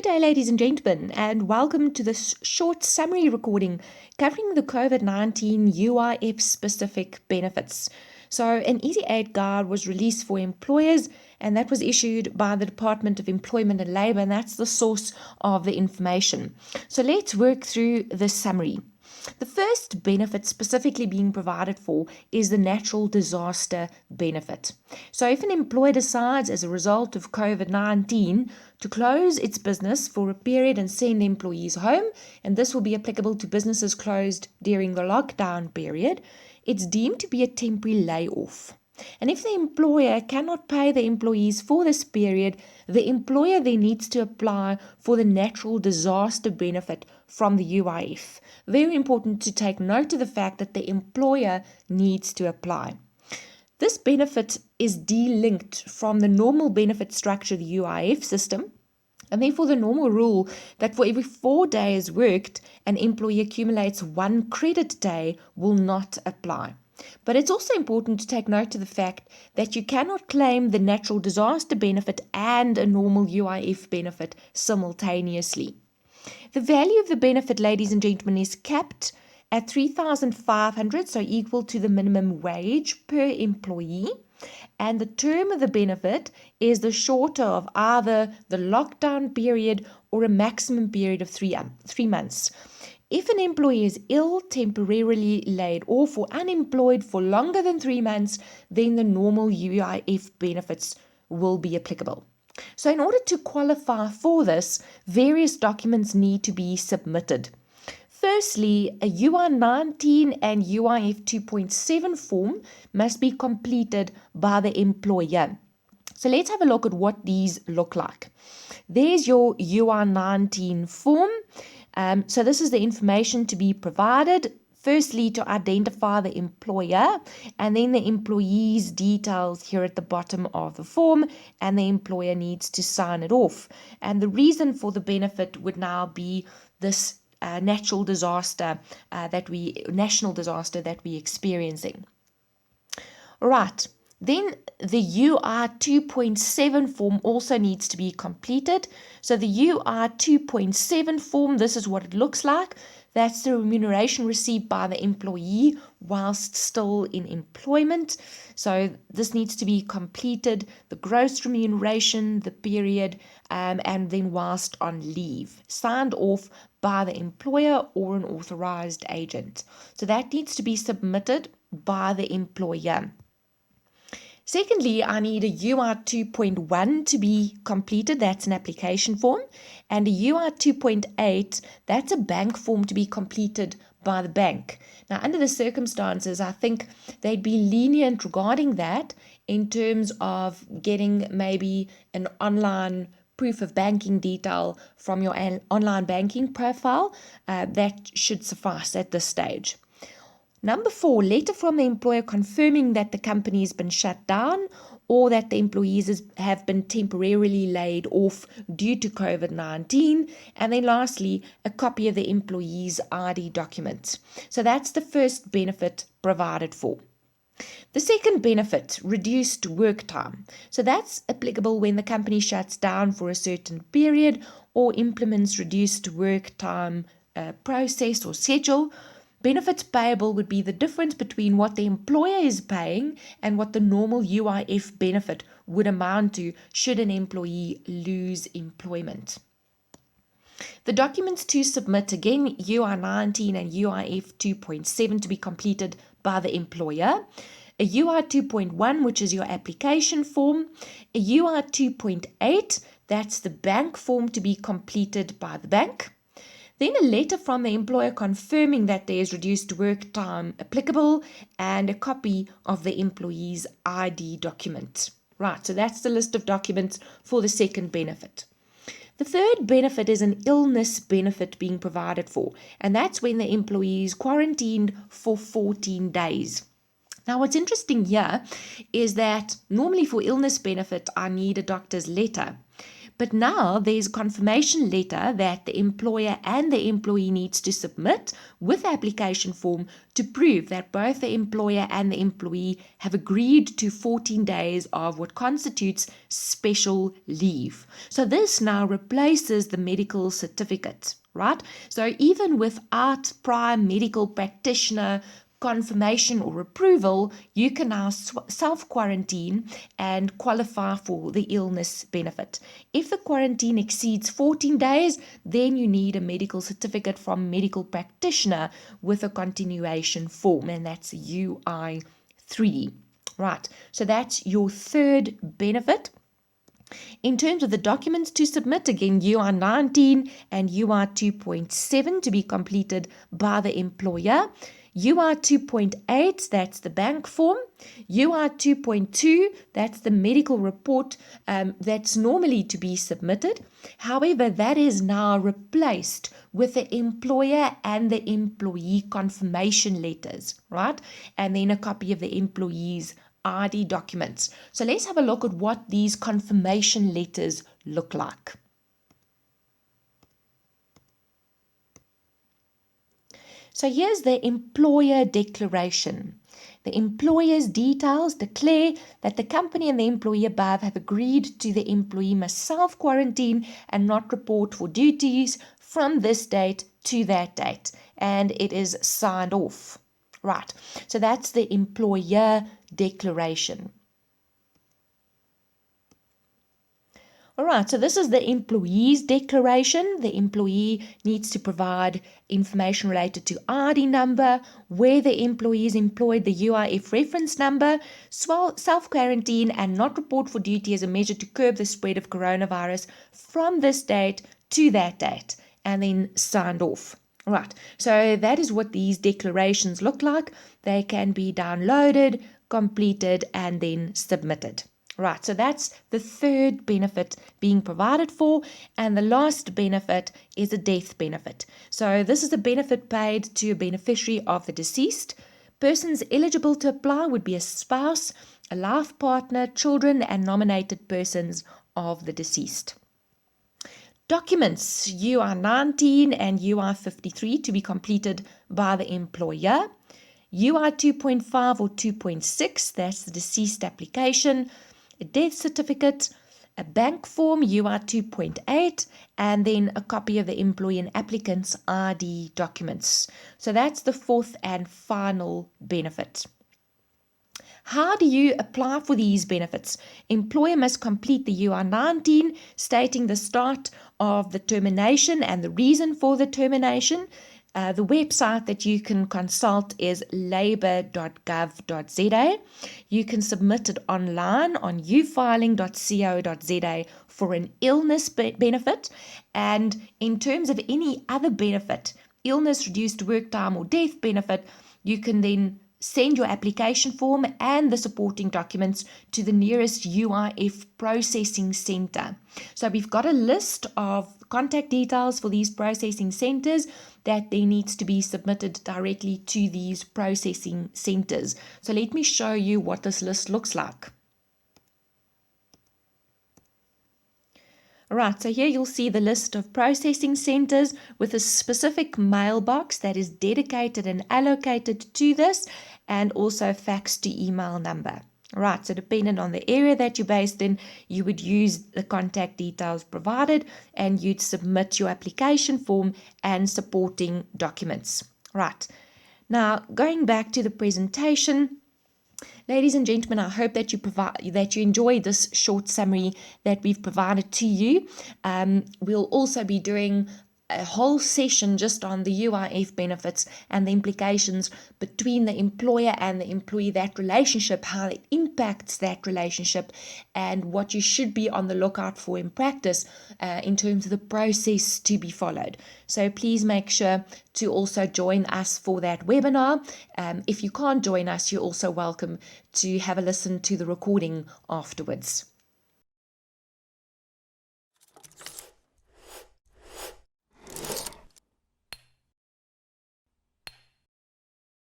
day, ladies and gentlemen, and welcome to this short summary recording covering the COVID-19 UIF specific benefits. So an easy aid guide was released for employers, and that was issued by the Department of Employment and Labour, and that's the source of the information. So let's work through the summary. The first benefit specifically being provided for is the natural disaster benefit. So if an employer decides as a result of COVID-19 to close its business for a period and send employees home, and this will be applicable to businesses closed during the lockdown period, it's deemed to be a temporary layoff. And if the employer cannot pay the employees for this period, the employer then needs to apply for the natural disaster benefit from the UIF. Very important to take note of the fact that the employer needs to apply. This benefit is delinked from the normal benefit structure of the UIF system, and therefore the normal rule that for every 4 days worked, an employee accumulates 1 credit day will not apply. But it's also important to take note of the fact that you cannot claim the natural disaster benefit and a normal UIF benefit simultaneously. The value of the benefit, ladies and gentlemen, is capped at $3,500, so equal to the minimum wage per employee. And the term of the benefit is the shorter of either the lockdown period or a maximum period of 3 months. If an employee is ill, temporarily laid off, or unemployed for longer than 3 months, then the normal UIF benefits will be applicable. So in order to qualify for this, various documents need to be submitted. Firstly, a UI-19 and UIF 2.7 form must be completed by the employer. So let's have a look at what these look like. There's your UI-19 form. So this is the information to be provided. Firstly, to identify the employer, and then the employee's details here at the bottom of the form, and the employer needs to sign it off. And the reason for the benefit would now be this national disaster that we're experiencing. Right. Then the UI 2.7 form also needs to be completed. So the UI 2.7 form, this is what it looks like. That's the remuneration received by the employee whilst still in employment. So this needs to be completed, the gross remuneration, the period, and then whilst on leave, signed off by the employer or an authorized agent. So that needs to be submitted by the employer. Secondly, I need a UI 2.1 to be completed. That's an application form. And a UI 2.8, that's a bank form to be completed by the bank. Now, under the circumstances, I think they'd be lenient regarding that in terms of getting maybe an online proof of banking detail from your online banking profile. That should suffice at this stage. Number 4, letter from the employer confirming that the company has been shut down or that the employees have been temporarily laid off due to COVID-19. And then lastly, a copy of the employee's ID document. So that's the first benefit provided for. The second benefit, reduced work time. So that's applicable when the company shuts down for a certain period or implements reduced work time process or schedule. Benefits payable would be the difference between what the employer is paying and what the normal UIF benefit would amount to should an employee lose employment. The documents to submit, again, UI-19 and UIF 2.7 to be completed by the employer. A UI 2.1, which is your application form. A UI 2.8, that's the bank form to be completed by the bank. Then a letter from the employer confirming that there is reduced work time applicable, and a copy of the employee's ID document. Right, so that's the list of documents for the second benefit. The third benefit is an illness benefit being provided for, and that's when the employee is quarantined for 14 days. Now, what's interesting here is that normally for illness benefit, I need a doctor's letter. But now there's a confirmation letter that the employer and the employee needs to submit with the application form to prove that both the employer and the employee have agreed to 14 days of what constitutes special leave. So this now replaces the medical certificate, right? So even without prior medical practitioner confirmation or approval, you can now self-quarantine and qualify for the illness benefit. If the quarantine exceeds 14 days, then you need a medical certificate from a medical practitioner with a continuation form, and that's UI3. Right, so that's your third benefit. In terms of the documents to submit, again, UI19 and UI2.7 to be completed by the employer. UI 2.8, that's the bank form. UI 2.2, that's the medical report that's normally to be submitted. However, that is now replaced with the employer and the employee confirmation letters, right? And then a copy of the employee's ID documents. So let's have a look at what these confirmation letters look like. So here's the employer declaration. The employer's details declare that the company and the employee above have agreed to the employee must self-quarantine and not report for duties from this date to that date. And it is signed off. Right, so that's the employer declaration. All right, so this is the employee's declaration. The employee needs to provide information related to ID number, where the employee is employed, the UIF reference number, self-quarantine and not report for duty as a measure to curb the spread of coronavirus from this date to that date, and then signed off. Right, so that is what these declarations look like. They can be downloaded, completed, and then submitted. Right, so that's the third benefit being provided for, and the last benefit is a death benefit. So this is a benefit paid to a beneficiary of the deceased. Persons eligible to apply would be a spouse, a life partner, children, and nominated persons of the deceased. Documents UI19 and UI53 to be completed by the employer. UI 2.5 or 2.6, that's the deceased application. A death certificate, a bank form, UI 2.8, and then a copy of the employee and applicant's ID documents. So that's the fourth and final benefit. How do you apply for these benefits? Employer must complete the UI19 stating the start of the termination and the reason for the termination. The website that you can consult is labour.gov.za. You can submit it online on ufiling.co.za for an illness benefit. And in terms of any other benefit, illness, reduced work time, or death benefit, you can then send your application form and the supporting documents to the nearest UIF processing center. So we've got a list of contact details for these processing centers that there needs to be submitted directly to these processing centers. So let me show you what this list looks like. Alright, so here you'll see the list of processing centers with a specific mailbox that is dedicated and allocated to this, and also fax to email number. Right, so depending on the area that you're based in, you would use the contact details provided and you'd submit your application form and supporting documents. Right, now going back to the presentation. Ladies and gentlemen, I hope that you enjoy this short summary that we've provided to you. We'll also be doing a whole session just on the UIF benefits and the implications between the employer and the employee, that relationship, how it impacts that relationship, and what you should be on the lookout for in practice in terms of the process to be followed. So please make sure to also join us for that webinar. If you can't join us, you're also welcome to have a listen to the recording afterwards.